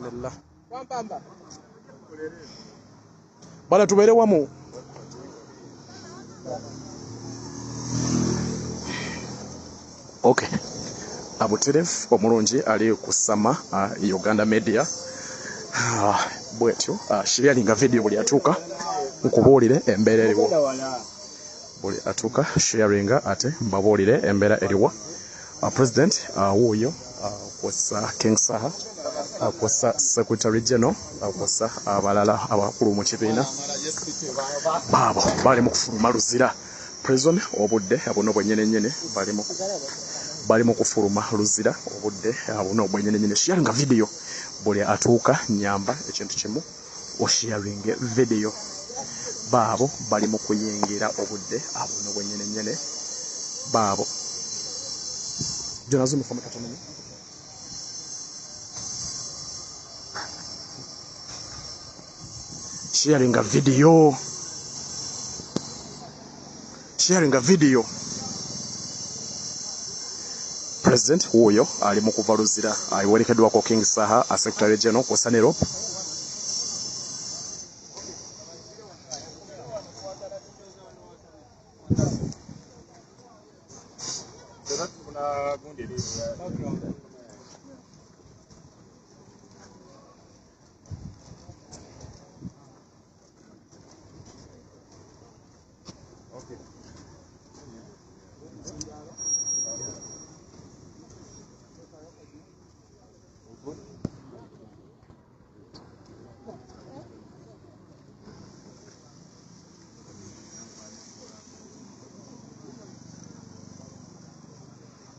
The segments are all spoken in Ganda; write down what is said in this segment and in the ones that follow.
Bismillah. Bala tubeere wamu. Okay. Abuteref omulungi ali kusama Uganda media. Bwetyo sharinga video buli atuuka nkubuulire embeera eriwo. Buli atuuka sharinga ate mbabuulire embeera eriwo. President wuuyo kwasa King Saha kwasa Secretary General kwasa abalala abakulu mu kibiina baabo bali mu kufuluma luzira prison obudde abono bwenyenyenyene bali mu kufuluma luzira obudde abono bwenyenyenyene. Sharinga video buli atuuka nyamba ekintu kimu osharinge video baabo bali mu kuyingira obudde abono bwenyenyenyene baabo Jonazo mfama katonani sharing a video President huyo ali mu kuvaluzira ayiwerekeddwa ko King Saha a Secretary General ko Sanero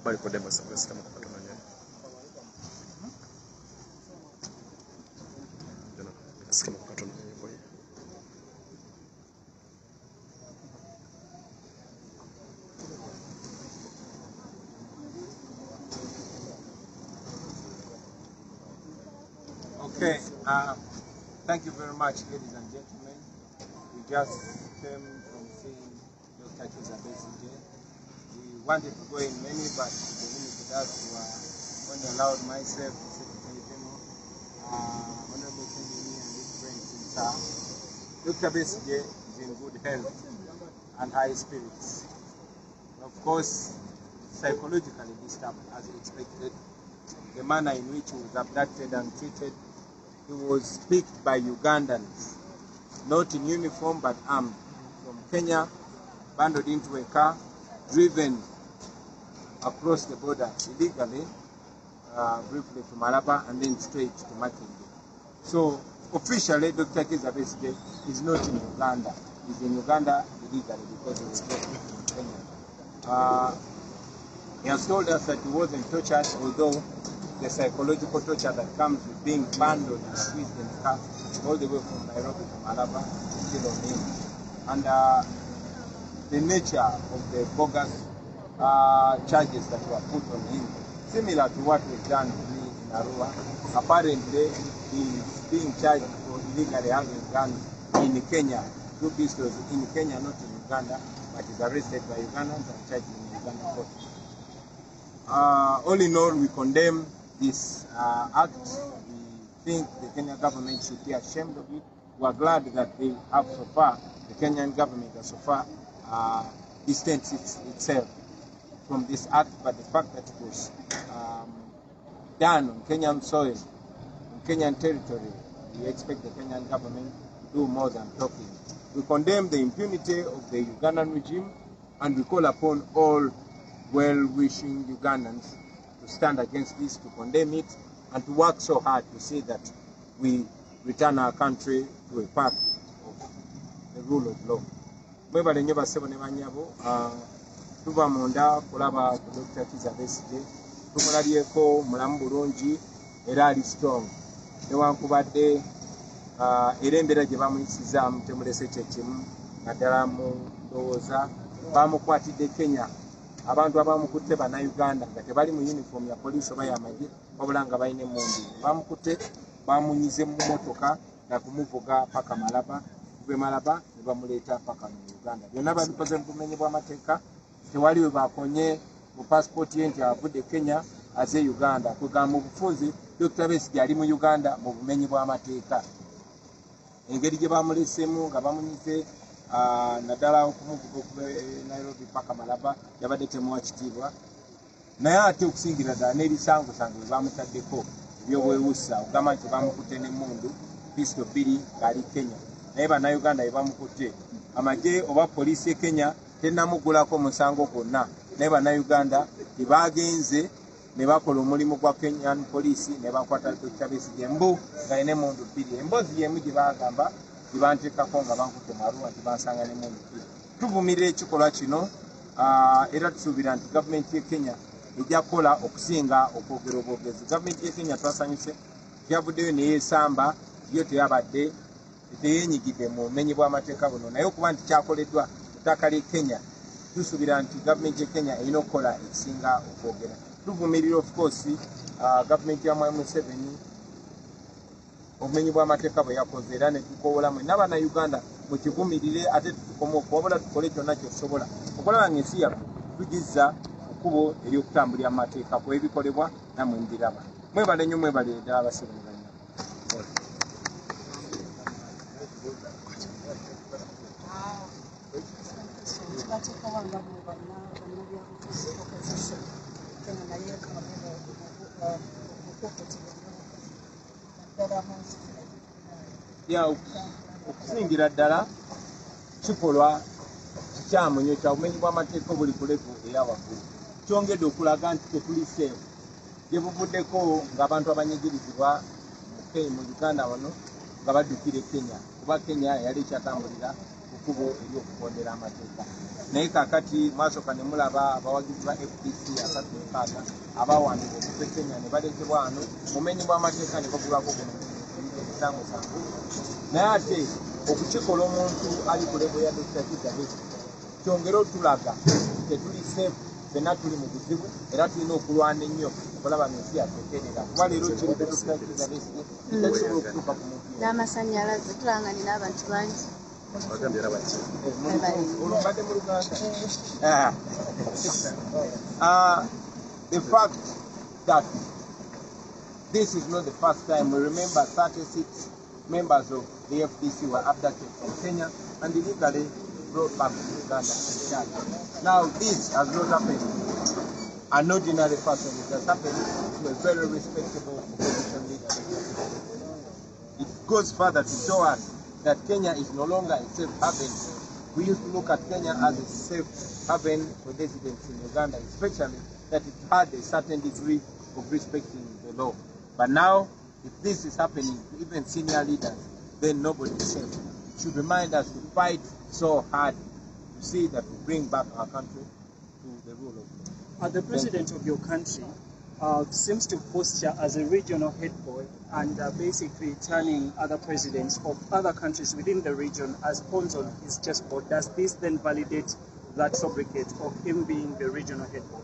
bali ko demo sabesa kama katonanya jana sikama katonanya boy Okay, thank you very much, ladies and gentlemen. We just came from seeing Dr. Abamawulire. We wanted to go in many, but the limited us only allowed myself, the Secretary General, Honorable Kenyini, and his friend Sinsa. Dr. Abamawulire is in good health and high spirits. Of course, psychologically disturbed as expected. The manner in which he was abducted and treated, he was picked by Ugandans, not in uniform but armed, from Kenya, bundled into a car, driven across the border illegally, briefly to Malaba, and then straight to Makinde. So officially, Dr. Abamawulire is not in Uganda. He's in Uganda illegally because he was brought from Kenya. He has told us that he wasn't tortured, although the psychological torture that comes with being bundled and squeezed in a car all the way from Nairobi to Malaba is still on him. And the nature of the bogus charges that were put on him, similar to what was done to me in Arua. Apparently, he is being charged for illegally having guns in Kenya. Two pistols in Kenya, not in Uganda, but is arrested by Ugandans and charged in Uganda court. All in all, we condemn this act. We think the Kenyan government should be ashamed of it. We are glad that they have so far, the Kenyan government has so far distanced itself from this act, but the fact that it was done on Kenyan soil, on Kenyan territory, we expect the Kenyan government to do more than talking. We condemn the impunity of the Ugandan regime, and we call upon all well-wishing Ugandans to stand against this, to condemn it, and to work so hard to see that we return our country to a path of the rule of law. Mwebale nnyo bassebo ne bannyabo, tuba munda kulaba ku Dr. Abamawulire, tumulabyeko mulamu bulungi era ali strong. Newankubadde era embeera gye bamuyisizaamu temulese kyekimu, naddala mu ndowooza bamukwatidde Kenya. Abantu abamukutte bannayuganda nga tebali mu uniform ya poliisi oba y'amagye wabula nga balina emmundu. Bamukutte bamunyize mu motoka na kumuvuga paka Malaba, kuve Malaba ne bamuleeta paka mu Uganda. Byonna babikoze mu bumenyi bw'amateeka. Tewali we bakonye mu passport ye nti avudde Kenya aze Uganda. Kugamba mu bufunzi Dr. Besigye ali mu Uganda mu bumenyi bw'amateeka. Engeri gye bamulesemu nga bamunyize naddala okumuvuga okuva Nairobi paka Malaba yabadde temuwa kitiibwa. Naye ate okusingira ddala n'ebisangosango bye bamutaddeko ebyobwewussa okugamba nti bamukutte n'emmundu Kristo 2 ng'ali Kenya. Naye bannayuganda bye bamukutte amagye oba poliisi e Kenya tennamugulako musango gwonna. Naye bannayuganda bye bagenze ne bakola omulimu gwa Kenyan poliisi ne bakwata Dr. Besigye mbu nga yina emmundu 2. Emboozi y'emu gye bagamba gye banteekako nga bankutte mu Arua nti bansanga n'emmundu 2. Tuvumirira ekikolwa kino era tusuubira nti gavumenti y'e Kenya ejja kukola okusinga okwogera obwogezi. Gavumenti y'e Kenya twasanyuse yavuddeyo neyeesamba yo teyabadde teyeenyigidde mu bumenyi bw'amateeka buno, naye okuba nti kyakoleddwa ettaka ly'e Kenya tusuubira nti gavumenti y'e Kenya erina okukola ekisinga okwogera. Tuvumirira of course gavumenti ya Mwai Museveni obumenyi bw'amateeka bwe yakoze era ne tukowolamu n'Abannayuganda mukivumirire ate tukome okuwabula tukole kyonna kyetusobola okulaba ng'ensi yaffe tugizza ekkubo ery'okutambulira amateeka ku ebikolebwa nammwe mbiraba. Mwebale nnyo mwebale ddala abaserikale. Okusingira ddala kikolwa kikyamu nnyo kya bumenyi bw'amateeka obuli ku levu ey'awaggulu. Kyongedde okulaga nti tetuli seefu gye buvuddeko ng'abantu abanyigirizibwa mu Uganda wano nga baddukira e Kenya kuba Kenya yali ekyatambulira ku kkubo ery'okugondera amateeka. Naye kaakati mwasooka ne mulaba abawagizi ba FDC 36 abaawambibwa okuva e Kenya ne baleetebwa wano bumenyi bw'amateeka ne bagulwako ebisangosango. Naye ate okukikola omuntu ali ku levo ya Dr. Besigye kyongera otulaga tetuli seefu, ffenna tuli mu buzibu era tulina okulwana ennyo okulaba ng'ensi yaffe eterera kuba leero kiridde Dr. Besigye tekisobola okutuuka ku muntu n'amasannyalaze tulanga nina abantu bangi olubadde mu Luganda. The fact that this is not the first time. We remember 36 members of the FDC were abducted from Kenya and illegally brought back to Uganda and charged. Now this has not happened to an ordinary person. It has happened to a very respectable opposition leader. It goes further to show us that Kenya is no longer a safe haven. We used to look at Kenya as a safe haven for residents in Uganda, especially that it had a certain degree of respecting the law. But now, if this is happening to even senior leaders, then nobody is safe. It should remind us to fight so hard to see that we bring back our country to the rule of law. The president of your country seems to posture as a regional head boy and basically turning other presidents of other countries within the region as pawns on his chessboard. Does this then validate that sobriquet of him being the regional head boy?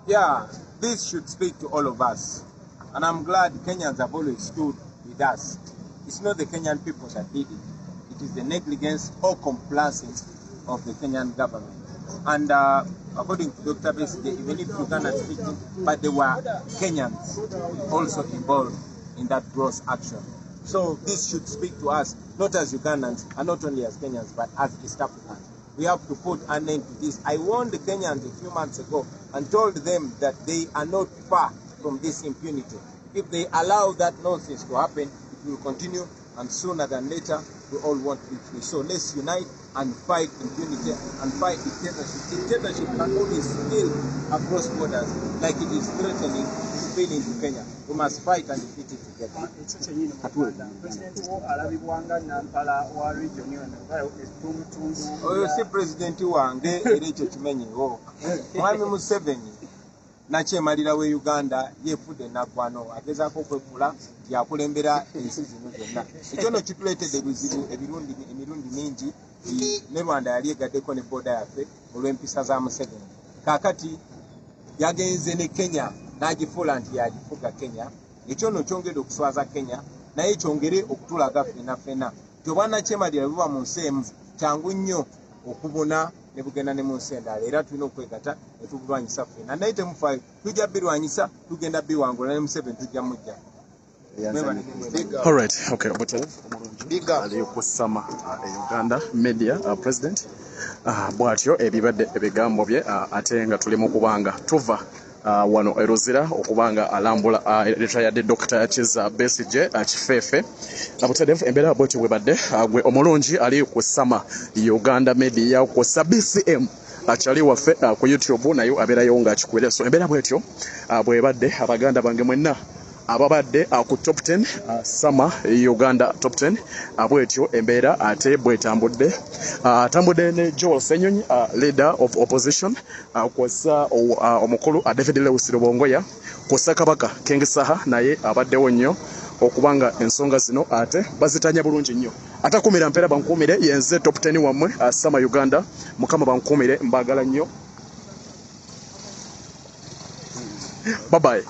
Yeah, this should speak to all of us. And I'm glad Kenyans have always stood with us. It's not the Kenyan people that did it. It is the negligence or complacency of the Kenyan government. And according to Dr. Besigye, even if Uganda is speaking, but there were Kenyans also involved in that gross action. So this should speak to us, not as Ugandans, and not only as Kenyans, but as East Africans. We have to put an end to this. I warned the Kenyans a few months ago and told them that they are not far from this impunity. If they allow that nonsense to happen, it will continue, and sooner than later, we all want to be free. So let's unite and fight impunity and fight dictatorship. Dictatorship can only spill across borders like it is threatening to spill into Kenya. We must fight and defeat it together. Oyo si presidenti wange era ekyo kimenyewo. Mwami Museveni nakyemalira we Uganda yefudde naggwano agezaako okwekula yakulembera ensi zino zonna. Ekyo nno kituleetedde ebizibu emirundi mingi ne Rwanda yali egaddeko ne booda yaffe olw'empisa za Museveni. Kaakati yagenze ne Kenya n'agifuula nti yagifuga Kenya. Ekyo nno kyongedde okuswaza Kenya naye kyongere okutulaga ffenna nti obwannakyemalira buba mu nsi emu kyangu nnyo okubuna ne bugenda ne mu nsi endala era tulina okwegatta ne tubulwanyisa ffenna naye temufaayo tujja birwanyisa tugenda biwangula ne Museveni tujja mujja. All right, okay, ali kusama Uganda media president bwatyo ebibadde ebigambo bye ate nga tulimu kubanga tuva wano eruzira okubanga alambula retired Dr. Chiza Besigye Kifeefe abutadefu embeera bwetyo bwebadde gwe omulungi ali kusama Uganda media kusa BCM achali waffe ku YouTube nayo abeerayo nga akikwere so embeera bwetyo bwebadde abaganda bange mwenna ababadde ku top 10 sama Uganda top 10 abwetyo embeera ate bwetambudde tambudde ne Joel Senyonyi leader of opposition kwasa omukulu David Lewis Rubongoya kwasa kabaka Kengisaha naye abaddewo nnyo okubanga ensonga zino ate bazitanya bulungi nnyo atakumira mpeera bankumire yenze top 10 wammwe sama Uganda mukama bankumire mbagala nnyo bye bye